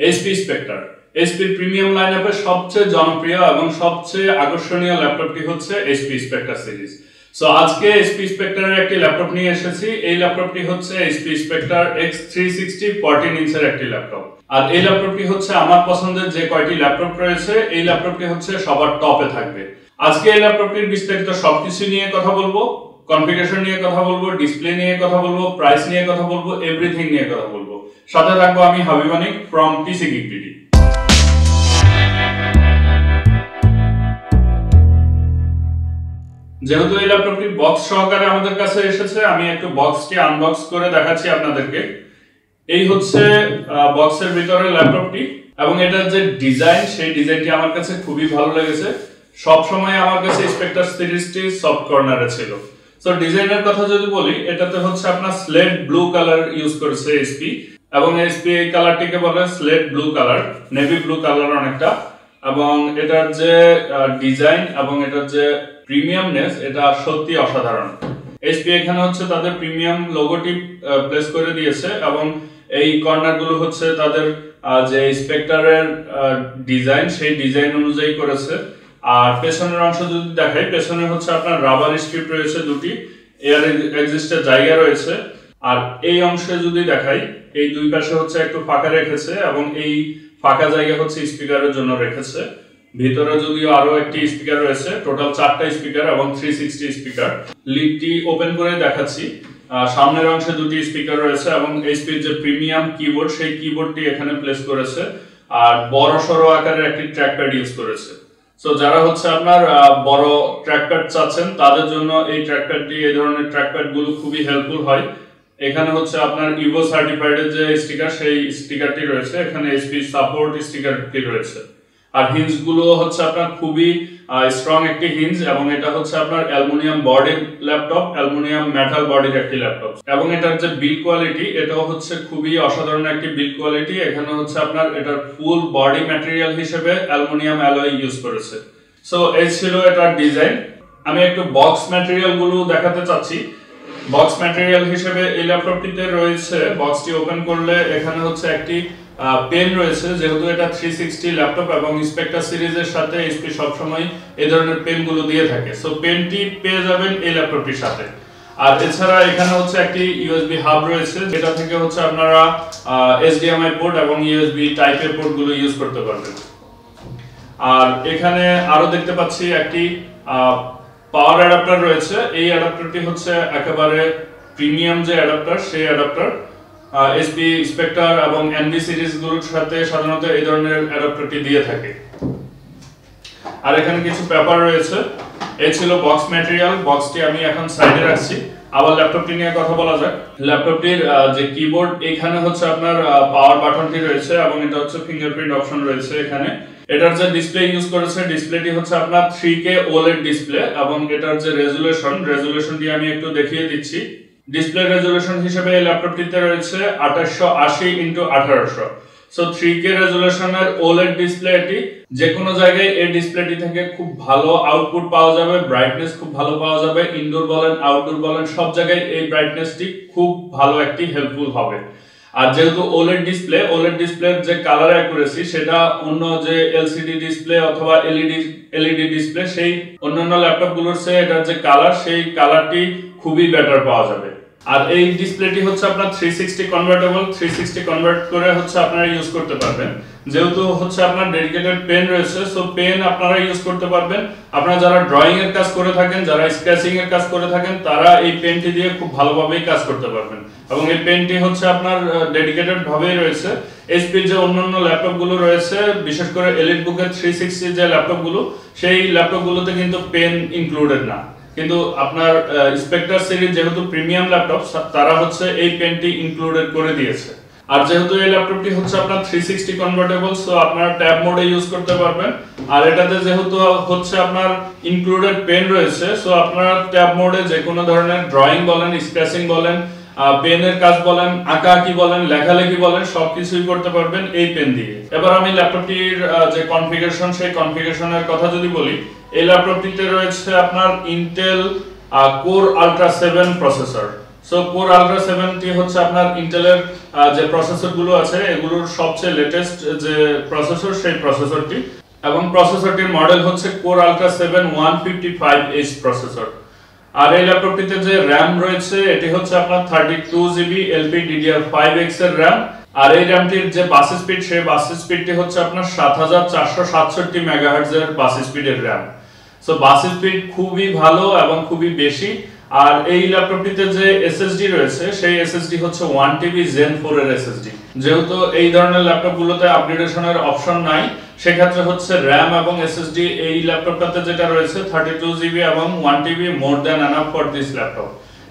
HP স্পেক্ট্রার HP premium লাইনআপের সবচেয়ে জনপ্রিয় এবং সবচেয়ে আকর্ষণীয় ল্যাপটপটি হচ্ছে এইচপি স্পেক্ট্রার সিরিজ। সো আজকে এইচপি স্পেক্ট্রারের একটি ল্যাপটপ নিয়ে এসেছি। এই ল্যাপটপটি হচ্ছে এইচপি স্পেক্ট্রার X360 14 ইঞ্চের একটি ল্যাপটপ। আর এই ল্যাপটপটি হচ্ছে আমার পছন্দের যে কয়টি ল্যাপটপ রয়েছে এই ল্যাপটপটি হচ্ছে সবার টপে থাকবে। আজকে এই ল্যাপটপটির বিস্তারিত সবকিছু নিয়ে কথা বলবো, কনফিগারেশন নিয়ে কথা বলবো, ডিসপ্লে নিয়ে কথা বলবো, প্রাইস নিয়ে কথা বলবো, এভরিথিং নিয়ে কথা বলবো। সাথে থাকবো আমি হাবিব মানিক ফ্রম পিসি গিগ বিডি। যেহেতু এই ল্যাপটপটি বক্স সহকারে আমাদের কাছে এসেছে, আমি একটু বক্সটি আনবক্স করে দেখাচ্ছি আপনাদেরকে। এই হচ্ছে বক্সের ভিতরে ল্যাপটপটি, এবং এটার যে ডিজাইন সেই ডিজাইনটি আমার কাছে খুবই ভালো লেগেছে। সব সময় আমার কাছে স্পেক্ট্রার সিরিজটি সফট কর্নারে ছিল। সো ডিজাইনের কথা যদি বলি, এটাতে হচ্ছে আপনার স্লেট ব্লু কালার ইউজ করেছে এইচপি, এবং এইচপি এই কালারটিকে বলে slate blue colour, navy blue colour অনেকটা। এবং এটার যে ডিজাইন এবং এটার যে প্রিমিয়ামনেস এটা সত্যি অসাধারণ। এইচপি এখানে হচ্ছে তাদের প্রিমিয়াম লোগোটি প্লেস করে দিয়েছে, এবং এই কর্নারগুলো হচ্ছে তাদের যে স্পেক্ট্রারের ডিজাইন সেই ডিজাইন অনুযায়ী করেছে। আর পেছনের অংশ যদি দেখাই, পেছনে হচ্ছে আপনার রাবার স্ট্রিপ রয়েছে দুটি, এয়ার এক্সিস্টের জায়গা রয়েছে। আর এই অংশে যদি দেখাই, এই দুই পাশে হচ্ছে একটু ফাঁকা রেখেছে, এবং এই ফাঁকা জায়গা হচ্ছে স্পিকারের জন্য রেখেছে। ভিতরে যদিও আরো একটি স্পিকার রয়েছে, টোটাল 4টা স্পিকার এবং 360 স্পিকার। লিডটি ওপেন করে দেখাচ্ছি। সামনের অংশে দুটি স্পিকার রয়েছে, এবং এইচপির যে প্রিমিয়াম কিবোর্ড সেই কিবোর্ডটি এখানে প্লেস করেছে। আর বড় সড়ো আকারের একটি ট্র্যাকপ্যাড ইউজ করেছে। সো যারা হচ্ছে আপনার বড় ট্র্যাকপ্যাড চাচ্ছেন তাদের জন্য এই ট্র্যাকপ্যাডটি, এই ধরনের ট্র্যাকপ্যাড গুলো খুবই হেল্পফুল হয়। এখানে হচ্ছে আপনার ইভো সার্টিফাইডের যে স্টিকার সেই স্টিকারটি রয়েছে, এখানে এইচপি সাপোর্ট স্টিকারটি রয়েছে। আর হিঞ্জ গুলো হচ্ছে আপনার খুবই স্ট্রং একটি হিঞ্জ, এবং এটা হচ্ছে আপনার অ্যালুমিনিয়াম বডির ল্যাপটপ, অ্যালুমিনিয়াম মেটাল বডির একটি ল্যাপটপ। এবং এটার যে বিল্ড কোয়ালিটি এটাও হচ্ছে খুবই অসাধারণ একটি বিল্ড কোয়ালিটি। এখানে হচ্ছে আপনার এটার ফুল বডি ম্যাটেরিয়াল হিসেবে অ্যালুমিনিয়াম অ্যালয় ইউজ করেছে। সো এই ছিল এটার ডিজাইন। আমি একটু বক্স ম্যাটেরিয়াল গুলো দেখাতে চাচ্ছি। বক্স ম্যাটেরিয়াল হিসেবে এই ল্যাপটপটিতে রয়েছে, বক্সটি ওপেন করলে এখানে হচ্ছে একটি পেন রয়েছে। যেহেতু এটা 360 ল্যাপটপ এবং স্পেক্ট্রার সিরিজের সাথে এইচপি সবসময় এই ধরনের পেন গুলো দিয়ে থাকে। সো পেনটি পেয়ে যাবেন এই ল্যাপটপটির সাথে। আর এছাড়া এখানে হচ্ছে একটি ইউএসবি হাব রয়েছে, যেটা থেকে হচ্ছে আপনারা এইচডিএমআই পোর্ট এবং ইউএসবি টাইপ এর পোর্ট গুলো ইউজ করতে পারবেন। আর এখানে আরো দেখতে পাচ্ছি একটি পাওয়ার অ্যাডাপ্টার রয়েছে। এই অ্যাডাপ্টারটি হচ্ছে একেবারে প্রিমিয়াম যে অ্যাডাপ্টার, সেই অ্যাডাপ্টার। এইচপি স্পেক্ট্রার এবং এনভি সিরিজ গুলোর সাথে সাধারণত এই ধরনের অ্যাডাপ্টারটি দিয়ে থাকে। আর এখানে কিছু পেপার রয়েছে। এই ছিল বক্স ম্যাটেরিয়াল। বক্সটি আমি এখন সাইডে রাখছি। আবার ল্যাপটপটি নিয়ে কথা বলা যাক। ল্যাপটপটির যে কিবোর্ড, এখানে হচ্ছে আপনার পাওয়ার বাটনটি রয়েছে, এবং এটা হচ্ছে ফিঙ্গারপ্রিন্ট অপশন রয়েছে এখানে। এটার যে ডিসপ্লে ইউজ করেছে, ডিসপ্লেটি হচ্ছে আপনার 3K OLED ডিসপ্লে, এবং এটার যে রেজুলেশনটি আমি একটু দেখিয়ে দিচ্ছি। ডিসপ্লে রেজুলেশন হিসেবে এই ল্যাপটপটিতে রয়েছে 2880x1800। So 3K রেজুলেশনের OLED display এটি। যে কোনো জায়গায় এই ডিসপ্লেটি থেকে খুব ভালো আউটপুট পাওয়া যাবে, ব্রাইটনেস খুব ভালো পাওয়া যাবে। ইনডোর বলেন আউটডোর বলেন সব জায়গায় এই ব্রাইটনেসটি খুব ভালো একটি হেল্পফুল হবে। আর যেহেতু OLED ডিসপ্লের যে কালার অ্যাকুরেসি সেটা অন্য যে LCD ডিসপ্লে অথবা LED ডিসপ্লে সেই অন্যান্য ল্যাপটপ গুলোর চেয়ে এটার যে কালার, সেই কালারটি খুবই বেটার পাওয়া যাবে। আর এই ডিসপ্লেটি হচ্ছে আপনার 360 কনভার্টেবল, 360 কনভার্ট করে হচ্ছে আপনারা ইউজ করতে পারবেন। যেহেতু হচ্ছে আপনার ডেডিকেটেড পেন রয়েছে, সো পেন আপনারা ইউজ করতে পারবেন। আপনারা যারা ড্রয়িং এর কাজ করে থাকেন, যারা স্কেচিং এর কাজ করে থাকেন, তারা এই পেনটি দিয়ে খুব ভালোভাবেই কাজ করতে পারবেন। এবং এই পেনটি হচ্ছে আপনার ডেডিকেটেড ভাবেই রয়েছে। এইচপির যে অন্যান্য ল্যাপটপ গুলো রয়েছে, বিশেষ করে এলিটবুকের 360 যে ল্যাপটপ গুলো, সেই ল্যাপটপ গুলোতে কিন্তু পেন ইনক্লুডেড না। কিন্তু আপনার স্পেক্ট্রার সিরিজ যেহেতু প্রিমিয়াম ল্যাপটপ, তারা হচ্ছে এই পেনটি ইনক্লুডেড করে দিয়েছে। আর যেহেতু এই ল্যাপটপটি হচ্ছে আপনার 360 কনভার্টেবল, সো আপনারা ট্যাব মোডে ইউজ করতে পারবেন। আর এটাতে যেহেতু হচ্ছে আপনার ইনক্লুডেড পেন রয়েছে, সো আপনারা ট্যাব মোডে যে কোনো ধরনের ড্রয়িং বলেন, স্কেচিং বলেন, পেনের কাজ বলেন, আঁকাআঁকি বলেন, লেখালেখি বলেন, সবকিছুই করতে পারবেন এই পেন দিয়ে। এবার আমি ল্যাপটপটির যে কনফিগারেশন, সেই কনফিগারেশনের কথা যদি বলি, এই ল্যাপটপটিতে রয়েছে আপনার Intel core ultra 7 processor. So core ultra 7টি হচ্ছে আপনার ইন্টেলের যে প্রসেসরগুলো আছে এগুলোর সবচেয়ে লেটেস্ট যে প্রসেসর সেই প্রসেসরটি, এবং প্রসেসরটির মডেল হচ্ছে কোর আলট্রা 7 155H প্রসেসর। আর এই ল্যাপটপটিতে যে RAM রয়েছে এটি হচ্ছে আপনার 32GB LPDDR5X এর RAM, আর এই র্যামটির যে বাস স্পিড সেই বাস স্পিডটি হচ্ছে আপনার 7467 মেগাহার্টজ এর বাস স্পিডের RAM। সো বাস স্পিড খুবই ভালো এবং খুবই বেশি। আর এই ল্যাপটপটিতে যে SSD রয়েছে সেই SSD হচ্ছে 1TB Zen 4 এর SSD। যেহেতু এই ধরনের ল্যাপটপগুলোতে আপগ্রেডেশনের অপশন নাই, সেক্ষেত্রে হচ্ছে RAM এবং SSD এই ল্যাপটপটাতে যেটা রয়েছে 32GB এবং 1TB more than enough for this laptop.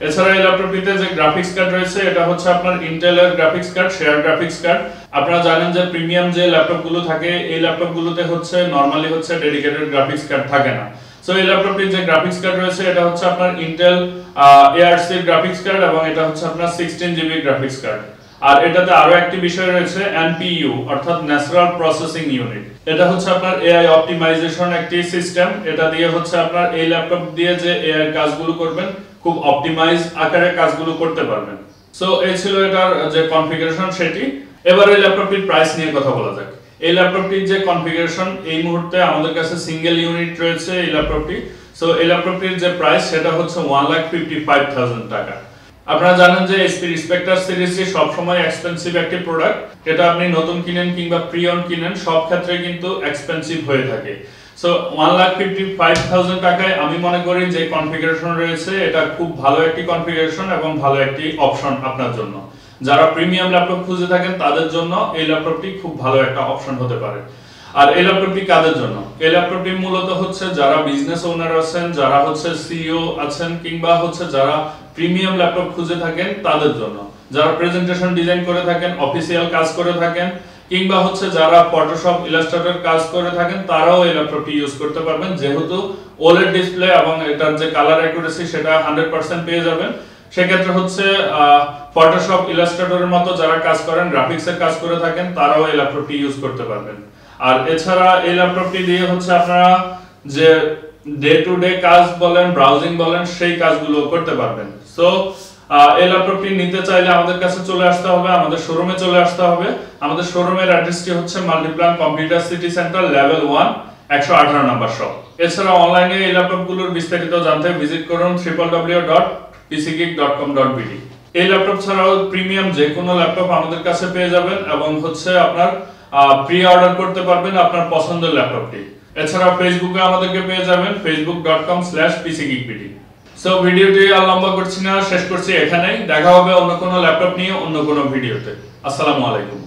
এছাড়া এই ল্যাপটপটিতে যে গ্রাফিক্স কার্ড রয়েছে এটা হচ্ছে আপনার ইন্টেলের graphics card, share graphics card. আপনারা জানেন যে প্রিমিয়াম যে ল্যাপটপগুলো থাকে এই ল্যাপটপগুলোতে হচ্ছে নরমালি হচ্ছে ডেডিকেটেড গ্রাফিক্স কার্ড থাকে না। সো এই ল্যাপটপটির যে গ্রাফিক্স কার্ড রয়েছে এটা হচ্ছে আপনার ইন্টেল ARC গ্রাফিক্স কার্ড এবং এটা হচ্ছে আপনার 16GB গ্রাফিক্স কার্ড। আর এটাতে আরো একটি বিষয় রয়েছে NPU অর্থাৎ ন্যাচারাল প্রসেসিং ইউনিট। এটা হচ্ছে আপনার AI অপটিমাইজেশন একটি সিস্টেম। এটা দিয়ে হচ্ছে আপনার এই ল্যাপটপ দিয়ে যে AI কাজগুলো করবেন খুব অপটিমাইজ আকারে কাজগুলো করতে পারবেন। সো এই ছিল এটার যে কনফিগারেশন সেটি। এবার এই ল্যাপটপটির প্রাইস নিয়ে কথা বলা যাক। এই ল্যাপটপটির যে কনফিগারেশন এই মুহূর্তে আমাদের কাছে সিঙ্গেল ইউনিট রয়েছে এই ল্যাপটপটি। সো এই ল্যাপটপটির যে প্রাইস সেটা হচ্ছে 1,55,000 টাকা। আপনারা জানেন যে HP Spectre সিরিজটি সবসময় এক্সপেন্সিভ একটি প্রোডাক্ট। এটা আপনি নতুন কিনেন কিংবা প্রি অন কিনেন সব ক্ষেত্রে কিন্তু এক্সপেন্সিভ হয়ে থাকে। সো 1,55,000 টাকায় আমি মনে করি যে কনফিগারেশন রয়েছে এটা খুব ভালো একটি কনফিগারেশন এবং ভালো একটি অপশন আপনার জন্য। যারা প্রিমিয়াম ল্যাপটপ খুঁজে থাকেন তাদের জন্য এই ল্যাপটপটি খুব ভালো একটা অপশন হতে পারে। আর এই ল্যাপটপটি কাদের জন্য? এই ল্যাপটপটি মূলত হচ্ছে যারা বিজনেস ওনার আছেন, যারা হচ্ছে সিইও আছেন, কিংবা হচ্ছে যারা প্রিমিয়াম ল্যাপটপ খুঁজে থাকেন তাদের জন্য। যারা প্রেজেন্টেশন ডিজাইন করে থাকেন, অফিসিয়াল কাজ করে থাকেন, কিংবা হচ্ছে যারা ফটোশপ ইলাস্ট্রেটর কাজ করে থাকেন তারাও এই ল্যাপটপটি ইউজ করতে পারবেন। যেহেতু OLED ডিসপ্লে এবং এটার যে কালার অ্যাকুরেসি সেটা 100% পেয়ে যাবেন। সেক্ষেত্রে হচ্ছে ফটোশপ ইলাস্ট্রেটরের মতো যারা কাজ করেন, গ্রাফিক্সের কাজ করে থাকেন তারাও এই ল্যাপটপটি ইউজ করতে পারবেন। আর এছাড়া এই ল্যাপটপটি দিয়ে হচ্ছে আপনারা যে ডে টু ডে কাজ বলেন, ব্রাউজিং বলেন, সেই কাজগুলো করতে পারবেন। সো এই ল্যাপটপটি নিতে চাইলে আমাদের কাছে চলে আসতে হবে, আমাদের শোরুমে চলে আসতে হবে। আমাদের শোরুমের অ্যাড্রেসটি হচ্ছে Multiplan computer city centre level 1 118 নম্বর শপ। এছাড়া অনলাইনে এই ল্যাপটপগুলোর বিস্তারিত জানতে ভিজিট করুন www.pcgeek.com.bd। এই ল্যাপটপ ছাড়াও প্রিমিয়াম যে কোনো ল্যাপটপ আমাদের কাছে পেয়ে যাবেন এবং হচ্ছে আপনার প্রি অর্ডার করতে পারবেন আপনার পছন্দের ল্যাপটপটি। এছাড়া ফেসবুকে আমাদেরকে পেয়ে যাবেন facebook.com/pcgeekbd। সো ভিডিওটি আর লম্বা করছি না, শেষ করছি এখানেই। দেখা হবে অন্য কোনো ল্যাপটপ নিয়ে অন্য কোনো ভিডিওতে। আসসালামু আলাইকুম।